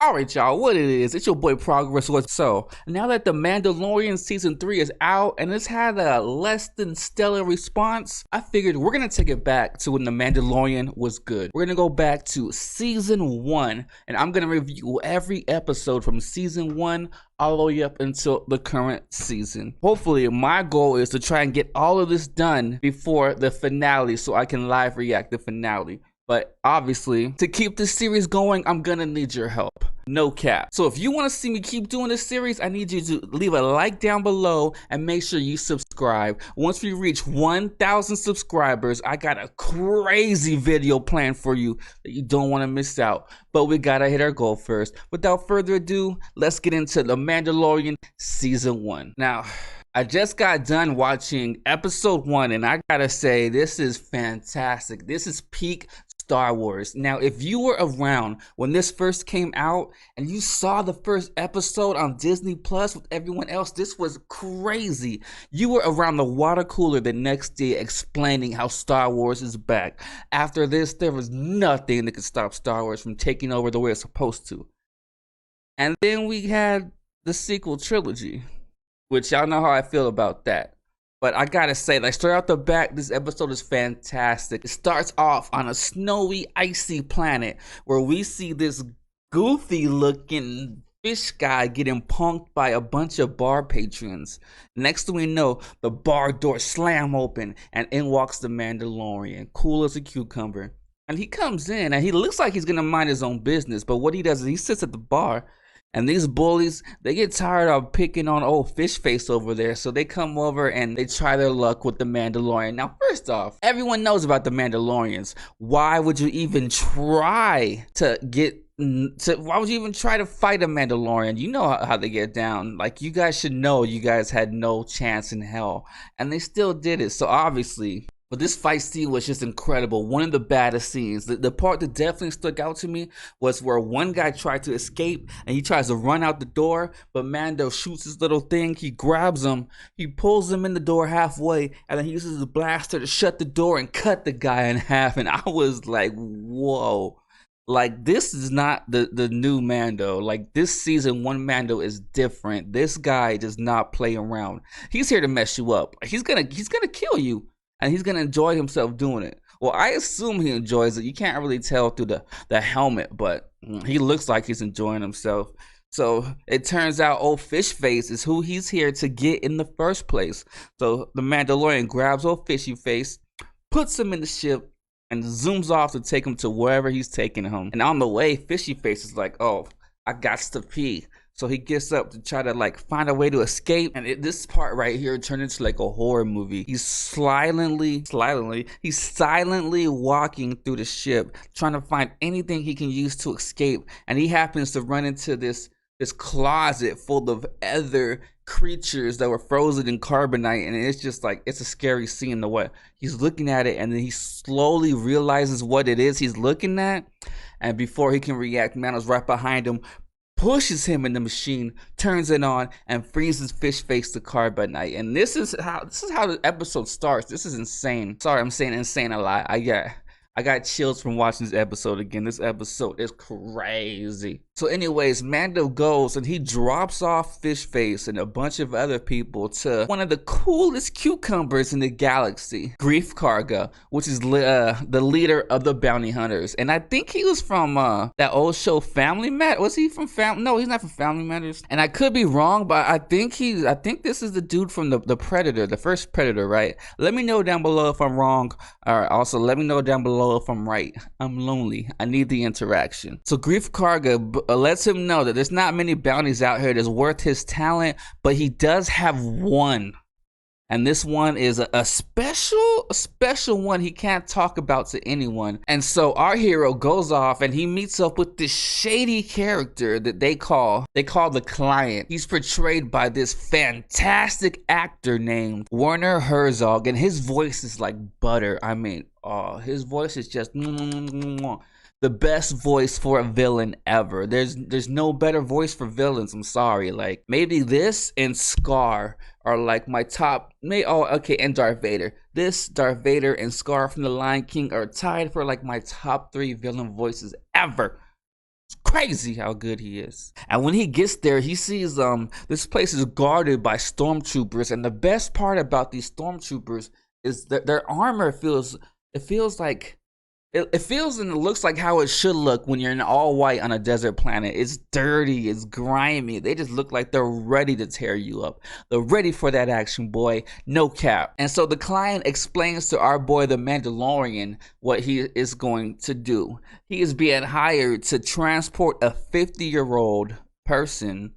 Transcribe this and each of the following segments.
Alright y'all, what it is, it's your boy Progress. So, now that The Mandalorian Season 3 is out and it's had a less than stellar response, I figured we're gonna take it back to when The Mandalorian was good. We're gonna go back to Season 1 and I'm gonna review every episode from Season 1 all the way up until the current season. Hopefully, my goal is to try and get all of this done before the finale so I can live react the finale. But obviously, to keep this series going, I'm gonna need your help. No cap. So if you want to see me keep doing this series, I need you to leave a like down below and make sure you subscribe. Once we reach 1,000 subscribers, I got a crazy video planned for you that you don't want to miss out. But we gotta hit our goal first. Without further ado, let's get into The Mandalorian Season 1. Now, I just got done watching episode 1 and I gotta say, this is fantastic. This is peak Star Wars. Now, if you were around when this first came out and you saw the first episode on Disney Plus with everyone else, this was crazy. You were around the water cooler the next day explaining how Star Wars is back. After this, there was nothing that could stop Star Wars from taking over the way it's supposed to. And then we had the sequel trilogy, which y'all know how I feel about that. But I gotta say, like, straight out the back, this episode is fantastic. It starts off on a snowy, icy planet where we see this goofy looking fish guy getting punked by a bunch of bar patrons. Next thing we know, the bar doors slam open and in walks the Mandalorian, cool as a cucumber. And he comes in and he looks like he's gonna mind his own business, but what he does is he sits at the bar. And these bullies, they get tired of picking on old fish face over there, so they come over and they try their luck with the Mandalorian. Now, first off, everyone knows about the Mandalorians. Why would you even try to why would you even try to fight a Mandalorian? You know how they get down. Like, you guys should know you guys had no chance in hell. And they still did it, so obviously. But this fight scene was just incredible. One of the baddest scenes. The part that definitely stuck out to me was where one guy tried to escape and he tries to run out the door, but Mando shoots his little thing. He grabs him, he pulls him in the door halfway, and then he uses the blaster to shut the door and cut the guy in half. And I was like, whoa. Like, this is not the new Mando. Like, this season 1 Mando is different. This guy does not play around. He's here to mess you up. He's gonna kill you. And he's gonna enjoy himself doing it. Well, I assume he enjoys it. You can't really tell through the helmet, but he looks like he's enjoying himself. So it turns out old fish face is who he's here to get in the first place. So the Mandalorian grabs old fishy face, puts him in the ship, and zooms off to take him to wherever he's taking him. And on the way, fishy face is like, oh, I got to pee. So he gets up to try to like find a way to escape, and this part right here turned into like a horror movie. He's silently walking through the ship, trying to find anything he can use to escape, and he happens to run into this closet full of other creatures that were frozen in carbonite, and it's just like, it's a scary scene. The way he's looking at it, and then he slowly realizes what it is he's looking at, and before he can react, Mando's right behind him, pushes him in the machine, turns it on, and freezes fish face to carbonite. And this is how the episode starts. This is insane. Sorry, I'm saying insane a lot. I got chills from watching this episode again. This episode is crazy. So anyways, Mando goes and he drops off Fish Face and a bunch of other people to one of the coolest cucumbers in the galaxy, Grief Karga, which is the leader of the bounty hunters. And I think he was from that old show Family Matters. Was he from Family? No, he's not from Family Matters. And I could be wrong, but I think this is the dude from the Predator, the first Predator, right? Let me know down below if I'm wrong. All right, also let me know down below if I'm right. I'm lonely. I need the interaction. So Grief Karga lets him know that there's not many bounties out here that's worth his talent, but he does have one. And this one is a special one he can't talk about to anyone. And so our hero goes off and he meets up with this shady character that they call the Client. He's portrayed by this fantastic actor named Werner Herzog, and his voice is like butter. I mean, oh, his voice is just the best voice for a villain ever. There's no better voice for villains. I'm sorry. Like, maybe this and Scar are like my top. And Darth Vader. This, Darth Vader, and Scar from The Lion King are tied for like my top 3 villain voices ever. It's crazy how good he is. And when he gets there, he sees this place is guarded by stormtroopers, and the best part about these stormtroopers is that their armor feels like it feels and it looks like how it should look when you're in all white on a desert planet. It's dirty, it's grimy. They just look like they're ready to tear you up. They're ready for that action, boy. No cap. And so the client explains to our boy the Mandalorian what he is going to do. He is being hired to transport a 50-year-old person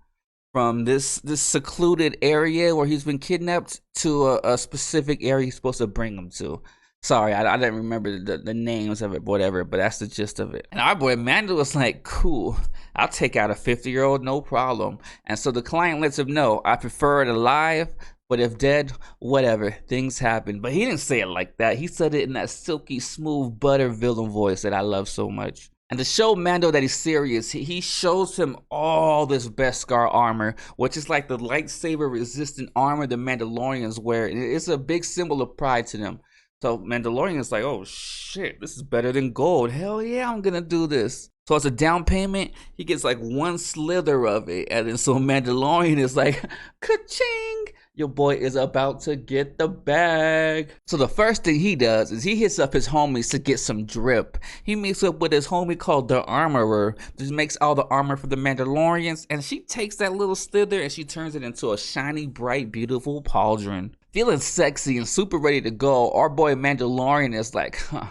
from this secluded area where he's been kidnapped to a specific area he's supposed to bring him to. Sorry, I didn't remember the names of it, whatever, but that's the gist of it. And our boy Mando was like, cool, I'll take out a 50-year-old, no problem. And so the client lets him know, I prefer it alive, but if dead, whatever, things happen. But he didn't say it like that. He said it in that silky, smooth, butter villain voice that I love so much. And to show Mando that he's serious, he shows him all this Beskar armor, which is like the lightsaber-resistant armor the Mandalorians wear. It's a big symbol of pride to them. So Mandalorian is like, oh shit, this is better than gold. Hell yeah, I'm gonna do this. So as a down payment, he gets like one slither of it. And then so Mandalorian is like, ka-ching! Your boy is about to get the bag. So the first thing he does is he hits up his homies to get some drip. He meets up with his homie called the Armorer, just makes all the armor for the Mandalorians, and she takes that little slither and she turns it into a shiny, bright, beautiful pauldron. Feeling sexy and super ready to go, our boy Mandalorian is like, huh,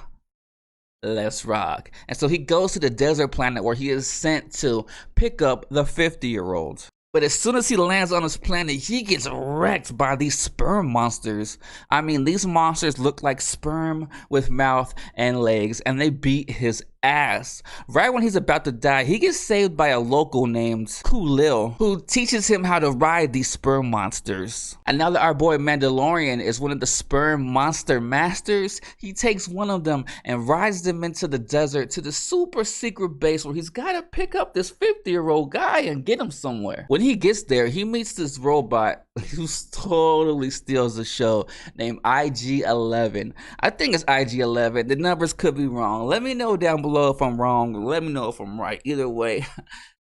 let's rock. And so he goes to the desert planet where he is sent to pick up the 50-year-old. But as soon as he lands on his planet, he gets wrecked by these sperm monsters. I mean, these monsters look like sperm with mouth and legs, and they beat his ass. Right when he's about to die, he gets saved by a local named Kulil, who teaches him how to ride these sperm monsters. And now that our boy Mandalorian is one of the sperm monster masters, he takes one of them and rides them into the desert to the super secret base where he's got to pick up this 50-year-old guy and get him somewhere. When he gets there, he meets this robot who totally steals the show named IG-11. I think it's IG-11. The numbers could be wrong. Let me know down below if I'm wrong. Let me know if I'm right. Either way,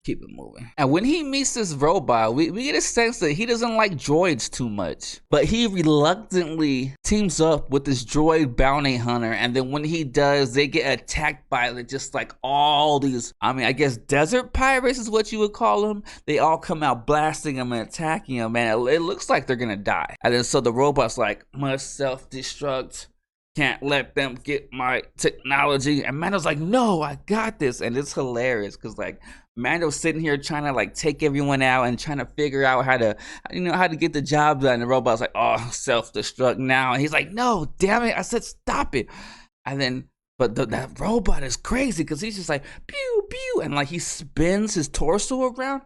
keep it moving. And when he meets this robot, we get a sense that he doesn't like droids too much. But he reluctantly teams up with this droid bounty hunter. And then when he does, they get attacked by just like all these, I mean, I guess desert pirates is what you would call them. They all come out blasting him and attacking him. And it looks like they're gonna die. And then so the robot's like, must self-destruct. Can't let them get my technology. And Mando's like, no, I got this. And it's hilarious because like Mando's sitting here trying to like take everyone out and trying to figure out how to, how to get the job done. And the robot's like, oh, self-destruct now. And he's like, no, damn it. I said, stop it. And then, but that robot is crazy because he's just like, pew, pew. And like he spins his torso around.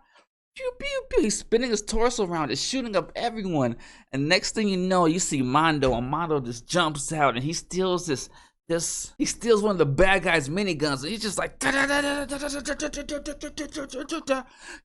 Pew, pew, pew. He's spinning his torso around, just shooting up everyone. And next thing you know, you see Mando, and Mando just jumps out and he steals he steals one of the bad guys' miniguns, and he's just like,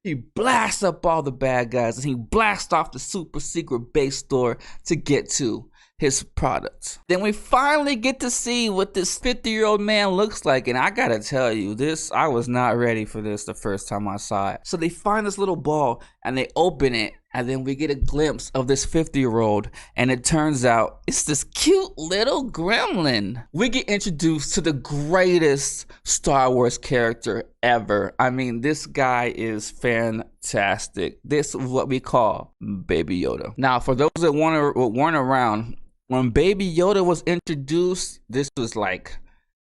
he blasts up all the bad guys, and he blasts off the super secret base store to get to his product. Then we finally get to see what this 50-year-old man looks like, and I gotta tell you, I was not ready for this the first time I saw it. So they find this little ball, and they open it, and then we get a glimpse of this 50-year-old, and it turns out it's this cute little gremlin. We get introduced to the greatest Star Wars character ever. I mean, this guy is fantastic. This is what we call Baby Yoda. Now, for those that weren't around, when Baby Yoda was introduced, this was like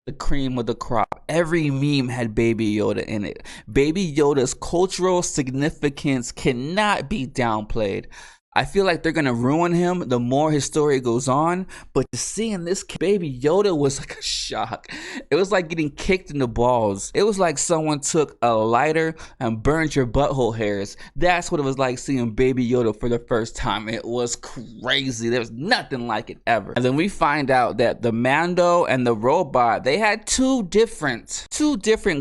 the cream of the crop. Every meme had Baby Yoda in it. Baby Yoda's cultural significance cannot be downplayed. I feel like they're gonna ruin him the more his story goes on, but seeing this Baby Yoda was like a shock. It was like getting kicked in the balls. It was like someone took a lighter and burned your butthole hairs. That's what it was like seeing Baby Yoda for the first time. It was crazy. There was nothing like it ever. And then we find out that the Mando and the robot, they had two different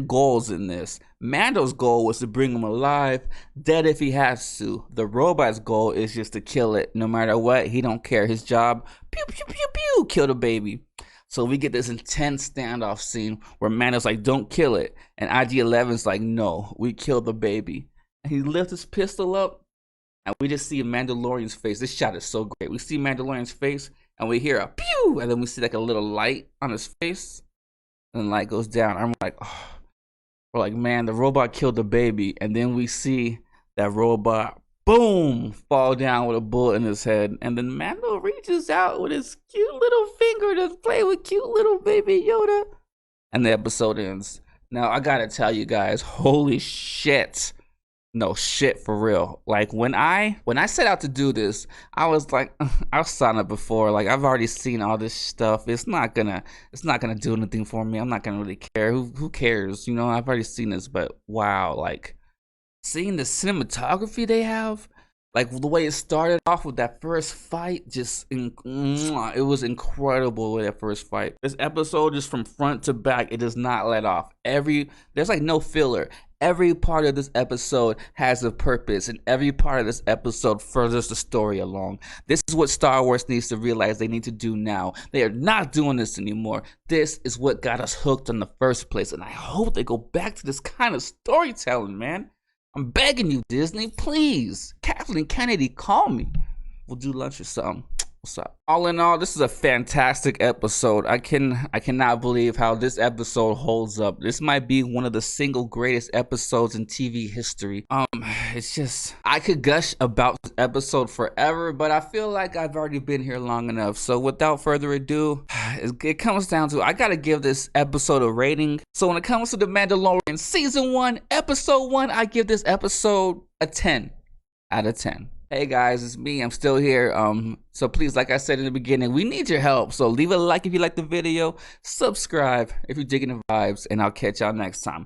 goals in this. Mando's goal was to bring him alive, dead if he has to. The robot's goal is just to kill it, no matter what. He don't care. His job, pew, pew, pew, pew, kill the baby. So we get this intense standoff scene where Mando's like, don't kill it. And IG-11's like, no, we killed the baby. And he lifts his pistol up, and we just see Mandalorian's face. This shot is so great. We see Mandalorian's face, and we hear a pew, and then we see like a little light on his face, and the light goes down. I'm like, oh. We're like, man, the robot killed the baby. And then we see that robot, boom, fall down with a bullet in his head. And then Mando reaches out with his cute little finger to play with cute little baby Yoda. And the episode ends. Now, I gotta tell you guys, holy shit. No shit, for real. Like, when I set out to do this, I was like, I've signed up before. Like, I've already seen all this stuff. It's not gonna do anything for me. I'm not gonna really care. Who cares? You know, I've already seen this, but wow, like, seeing the cinematography they have, like the way it started off with that first fight, it was incredible with that first fight. This episode, just from front to back, it does not let off. There's like no filler. Every part of this episode has a purpose, and every part of this episode furthers the story along. This is what Star Wars needs to realize they need to do now. They are not doing this anymore. This is what got us hooked in the first place, and I hope they go back to this kind of storytelling, man. I'm begging you, Disney, please. Kathleen Kennedy, call me. We'll do lunch or something. What's up? All in all, this is a fantastic episode. I cannot believe how this episode holds up. This might be one of the single greatest episodes in TV history. It's just, I could gush about this episode forever, but I feel like I've already been here long enough. So without further ado, it comes down to, I gotta give this episode a rating. So when it comes to The Mandalorian Season 1, Episode 1, I give this episode a 10 out of 10. Hey guys, it's me. I'm still here. So please, like I said in the beginning, we need your help. So leave a like if you like the video, subscribe if you're digging the vibes, and I'll catch y'all next time.